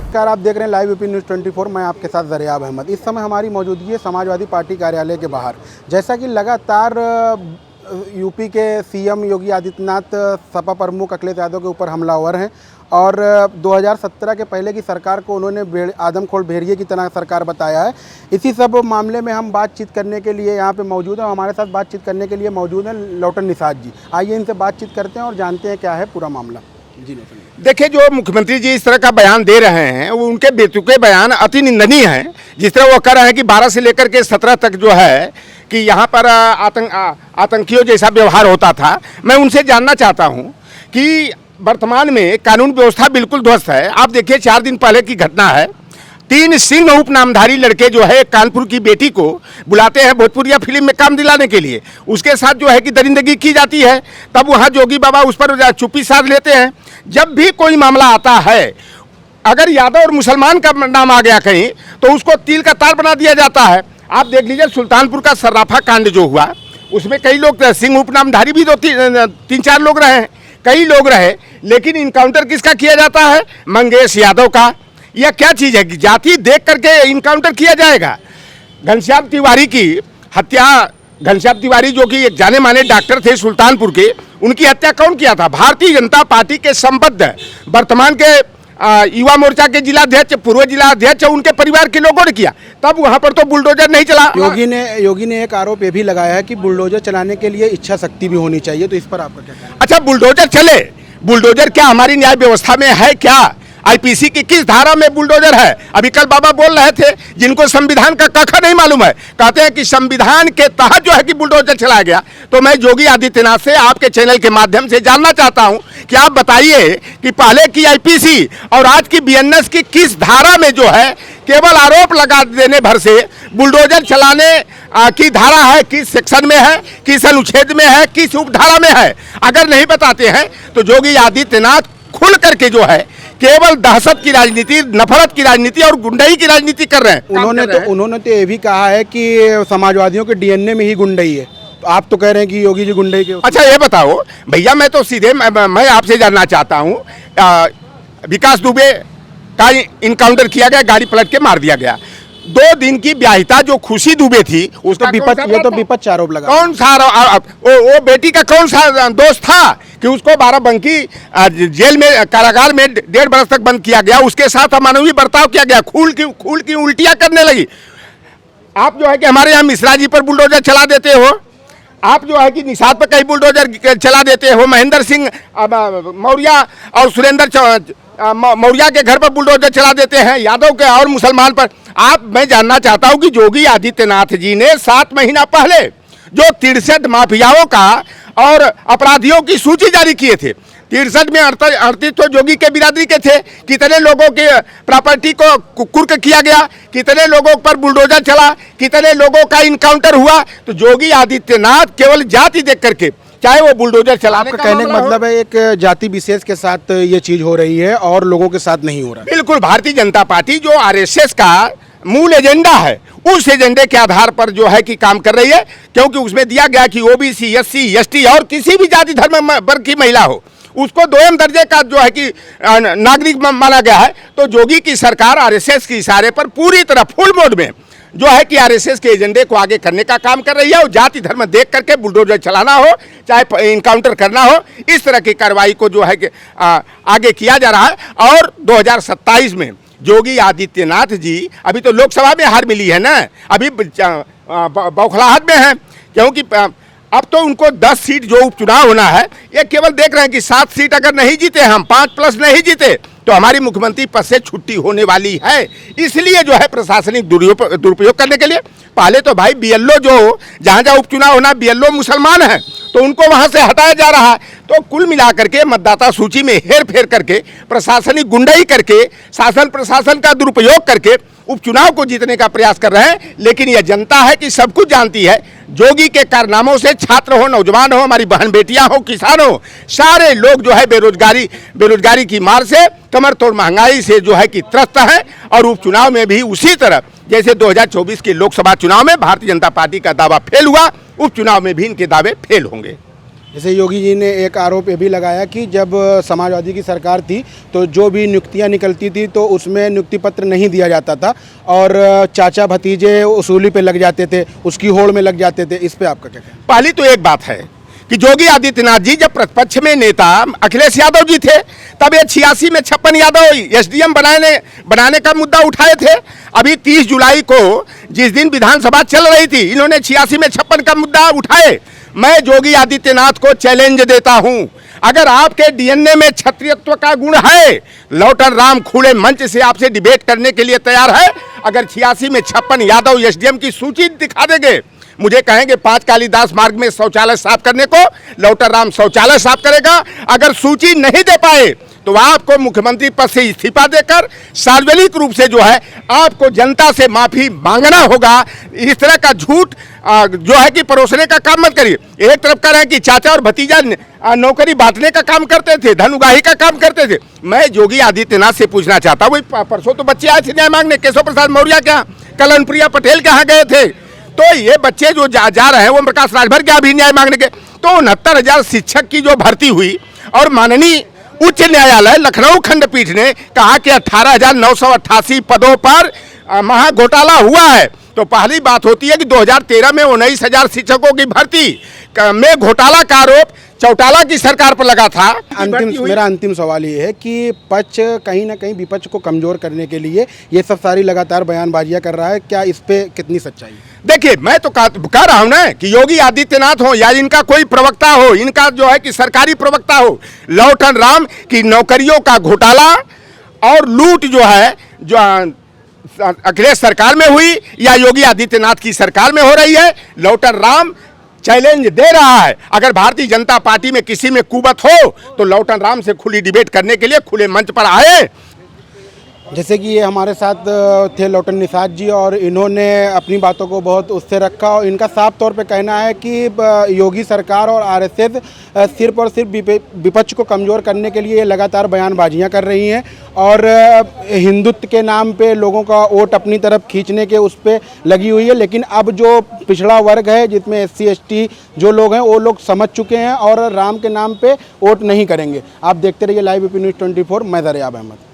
नमस्कार, आप देख रहे हैं लाइव यूपी न्यूज़ 24। मैं आपके साथ ज़रियाब अहमद। इस समय हमारी मौजूदगी है समाजवादी पार्टी कार्यालय के बाहर। जैसा कि लगातार यूपी के सीएम योगी आदित्यनाथ सपा प्रमुख अखिलेश यादव के ऊपर हमलावर हैं और 2017 के पहले की सरकार को उन्होंने आदमखोर भेड़िए की तरह सरकार बताया है। इसी सब मामले में हम बातचीत करने के लिए यहाँ पे मौजूद हैं। हमारे साथ बातचीत करने के लिए मौजूद हैं लौटन निषाद जी। आइए इनसे बातचीत करते हैं और जानते हैं क्या है पूरा मामला। जी लौटन, देखिए, जो मुख्यमंत्री जी इस तरह का बयान दे रहे हैं वो उनके बेतुके बयान अति निंदनीय हैं। जिस तरह वो कह रहे हैं कि 12 से लेकर के 17 तक जो है कि यहाँ पर आतंकियों जैसा व्यवहार होता था। मैं उनसे जानना चाहता हूँ कि वर्तमान में कानून व्यवस्था बिल्कुल ध्वस्त है। आप देखिए, 4 दिन पहले की घटना है। 3 सिंह उप नामधारी लड़के जो है कानपुर की बेटी को बुलाते हैं भोजपुरिया फिल्म में काम दिलाने के लिए, उसके साथ जो है कि दरिंदगी की जाती है। तब वहाँ जोगी बाबा उस पर चुप्पी साध लेते हैं। जब भी कोई मामला आता है, अगर यादव और मुसलमान का नाम आ गया कहीं तो उसको तिल का तार बना दिया जाता है। आप देख लीजिए, सुल्तानपुर का सर्राफा कांड जो हुआ उसमें कई लोग सिंह उप नामधारी भी 3-4 लोग रहे हैं, कई लोग रहे, लेकिन इनकाउंटर किसका किया जाता है? मंगेश यादव का। यह क्या चीज़ है कि जाति देख करके इनकाउंटर किया जाएगा? घनश्याम तिवारी की हत्या, घनश्याम तिवारी जो कि एक जाने माने डॉक्टर थे सुल्तानपुर के, उनकी हत्या कौन किया था? भारतीय जनता पार्टी के संबद्ध वर्तमान के युवा मोर्चा के जिलाध्यक्ष, पूर्व जिलाध्यक्ष, उनके परिवार के लोगों ने किया। तब वहां पर तो बुलडोजर नहीं चला। योगी ने एक आरोप ये भी लगाया है कि बुलडोजर चलाने के लिए इच्छा शक्ति भी होनी चाहिए। तो इस पर आपका क्या कहना है? अच्छा, बुलडोजर चले, बुलडोजर क्या हमारी न्याय व्यवस्था में है क्या? आईपीसी की किस धारा में बुलडोजर है? अभी कल बाबा बोल रहे थे, जिनको संविधान का कखा नहीं मालूम है, कहते हैं कि संविधान के तहत जो है कि बुलडोजर चलाया गया। तो मैं योगी आदित्यनाथ से आपके चैनल के माध्यम से जानना चाहता हूं कि आप बताइए कि पहले की आईपीसी और आज की बीएनएस की किस धारा में जो है केवल आरोप लगा देने भर से बुलडोजर चलाने की धारा है, किस सेक्शन में है, किस अनुच्छेद में है, किस उपधारा में है? अगर नहीं बताते हैं तो योगी आदित्यनाथ खुल करके जो है केवल दहशत की राजनीति, नफरत की राजनीति और गुंडाई की राजनीति कर रहे हैं। उन्होंने तो ये भी कहा है कि समाजवादियों के डीएनए में ही गुंडाई है। तो आप तो कह रहे हैं कि योगी जी गुंडाई के। अच्छा, ये बताओ भैया, मैं तो सीधे मैं आपसे जानना चाहता हूँ, विकास दुबे का इनकाउंटर किया गया, गाड़ी पलट के मार दिया गया। 2 दिन की ब्याहिता जो खुशी दुबे थी, उसका ये तो विपक्ष आरोप लगा। कौन सा वो बेटी का कौन सा दोस्त था कि उसको बाराबंकी जेल में, कारागार में 1.5 बरस तक बंद किया गया? उसके साथ अमानवीय बर्ताव किया गया, खूल की उल्टियां करने लगी। आप जो है कि हमारे यहाँ मिश्रा जी पर बुलडोजर चला देते हो, आप जो है कि निषाद पर कई बुलडोजर चला देते हो, महेंद्र सिंह मौर्य और सुरेंद्र मौर्य के घर पर बुलडोजर चला देते हैं, यादव के और मुसलमान पर। मैं जानना चाहता हूं कि योगी आदित्यनाथ जी ने 7 महीना पहले जो 63 माफियाओं का और अपराधियों की सूची जारी किए थे, 63 में 38 तो योगी के बिरादरी के थे। कितने लोगों के प्रॉपर्टी को कुर्क किया गया, कितने लोगों पर बुलडोजर चला, कितने लोगों का इनकाउंटर हुआ। तो योगी आदित्यनाथ केवल जाति देख करके, चाहे वो बुलडोजर चलाने का कहने का मतलब है एक जाति विशेष के साथ ये चीज हो रही है और लोगों के साथ नहीं हो रहा है। बिल्कुल, भारतीय जनता पार्टी जो आरएसएस का मूल एजेंडा है, उस एजेंडे के आधार पर जो है कि काम कर रही है। क्योंकि उसमें दिया गया कि ओबीसी, एससी, एसटी और किसी भी जाति धर्म वर्ग की महिला हो, उसको 2म दर्जे का जो है कि नागरिक माना गया है। तो योगी की सरकार आरएसएस के इशारे पर पूरी तरह फुल मोड में जो है कि आरएसएस के एजेंडे को आगे करने का काम कर रही है। और जाति धर्म देख करके बुलडोजर चलाना हो, चाहे इनकाउंटर करना हो, इस तरह की कार्रवाई को जो है कि आगे किया जा रहा है। और 2027 में योगी आदित्यनाथ जी, अभी तो लोकसभा में हार मिली है ना, अभी बौखलाहट में है, क्योंकि अब तो उनको 10 सीट जो उपचुनाव होना है, ये केवल देख रहे हैं कि 7 सीट अगर नहीं जीते, हम 5+ नहीं जीते तो हमारी मुख्यमंत्री पद से छुट्टी होने वाली है। इसलिए जो है प्रशासनिक दुरुपयोग करने के लिए, पहले तो भाई बीएलओ जो जहाँ जहाँ उपचुनाव होना, बीएलओ मुसलमान है, तो उनको वहां से हटाया जा रहा है। तो कुल मिलाकर के मतदाता सूची में हेर फेर करके, प्रशासनिक गुंडाई करके, शासन प्रशासन का दुरुपयोग करके उपचुनाव को जीतने का प्रयास कर रहे हैं। लेकिन यह जनता है कि सब कुछ जानती है। जोगी के कारनामों से छात्र हो, नौजवान हो, हमारी बहन बेटियां हो, किसान हो, सारे लोग जो है बेरोजगारी की मार से, कमर तोड़ महंगाई से जो है कि त्रस्त हैं। और उपचुनाव में भी उसी तरह जैसे 2024 के लोकसभा चुनाव में भारतीय जनता पार्टी का दावा फेल हुआ, उपचुनाव में भी इनके दावे फेल होंगे। जैसे योगी जी ने एक आरोप ये भी लगाया कि जब समाजवादी की सरकार थी तो जो भी नियुक्तियां निकलती थी तो उसमें नियुक्ति पत्र नहीं दिया जाता था और चाचा भतीजे उसूली पे लग जाते थे, उसकी होड़ में लग जाते थे। इस पे आपका क्या कहना? पहली तो एक बात है कि योगी आदित्यनाथ जी जब प्रतिपक्ष में नेता अखिलेश यादव जी थे, तब ये 86 में 56 यादव एसडीएम बनाने का मुद्दा उठाए थे। अभी 30 जुलाई को जिस दिन विधानसभा चल रही थी, इन्होंने 86 में 56 का मुद्दा उठाए। मैं योगी आदित्यनाथ को चैलेंज देता हूं, अगर आपके डीएनए में क्षत्रियत्व का गुण है, लौटन राम खुले मंच से आपसे डिबेट करने के लिए तैयार है। अगर 86 में 56 यादव एसडीएम की सूची दिखा देंगे, मुझे कहेंगे 5 कालीदास मार्ग में शौचालय साफ करने को, लौटर राम शौचालय साफ करेगा। अगर सूची नहीं दे पाए तो आपको मुख्यमंत्री पद से इस्तीफा देकर सार्वजनिक रूप से जो है आपको जनता से माफी मांगना होगा। इस तरह का झूठ जो है कि परोसने का काम मत करिए। एक तरफ कह रहे हैं कि चाचा और भतीजा नौकरी बांटने का काम करते थे, धन उगाही का काम करते थे। मैं योगी आदित्यनाथ से पूछना चाहता हूँ, परसों तो बच्चे आए थे न्याय मांगने, केशव प्रसाद मौर्य के यहाँ, कलनप्रिया पटेल के यहाँ गए थे। तो ये बच्चे जो जा रहे हैं वो प्रकाश राजभर के अभी न्याय मांगने के, तो 69,000 शिक्षक की जो भर्ती हुई और माननीय उच्च न्यायालय लखनऊ खंडपीठ ने कहा कि 18,988 पदों पर महा घोटाला हुआ है। तो पहली बात होती है कि 2013 में 19,000 शिक्षकों की भर्ती में घोटाला का आरोप चौटाला की सरकार पर लगा था। मेरा अंतिम सवाल ये है कि पक्ष कहीं ना कहीं विपक्ष को कमजोर करने के लिए ये सब सारी लगातार बयानबाजियां कर रहा है, क्या इस पे कितनी सच्चाई है? देखिए, मैं तो कह रहा हूं ना कि योगी आदित्यनाथ हो या इनका कोई प्रवक्ता हो, इनका जो है कि सरकारी प्रवक्ता हो, लौटन राम की नौकरियों का घोटाला और लूट जो है जो अखिलेश सरकार में हुई या योगी आदित्यनाथ की सरकार में हो रही है, लौटन राम चैलेंज दे रहा है। अगर भारतीय जनता पार्टी में किसी में कुबत हो तो लौटन राम से खुली डिबेट करने के लिए खुले मंच पर आए। जैसे कि ये हमारे साथ थे लौटन निषाद जी और इन्होंने अपनी बातों को बहुत उससे रखा और इनका साफ तौर पे कहना है कि योगी सरकार और आरएसएस सिर्फ और सिर्फ विपक्ष को कमज़ोर करने के लिए लगातार बयानबाजियां कर रही हैं और हिंदुत्व के नाम पे लोगों का वोट अपनी तरफ खींचने के उस पर लगी हुई है। लेकिन अब जो पिछड़ा वर्ग है जिसमें SC ST जो लोग हैं वो लोग समझ चुके हैं और राम के नाम पर वोट नहीं करेंगे। आप देखते रहिए लाइव AP News 24। मैं दरियाब अहमद।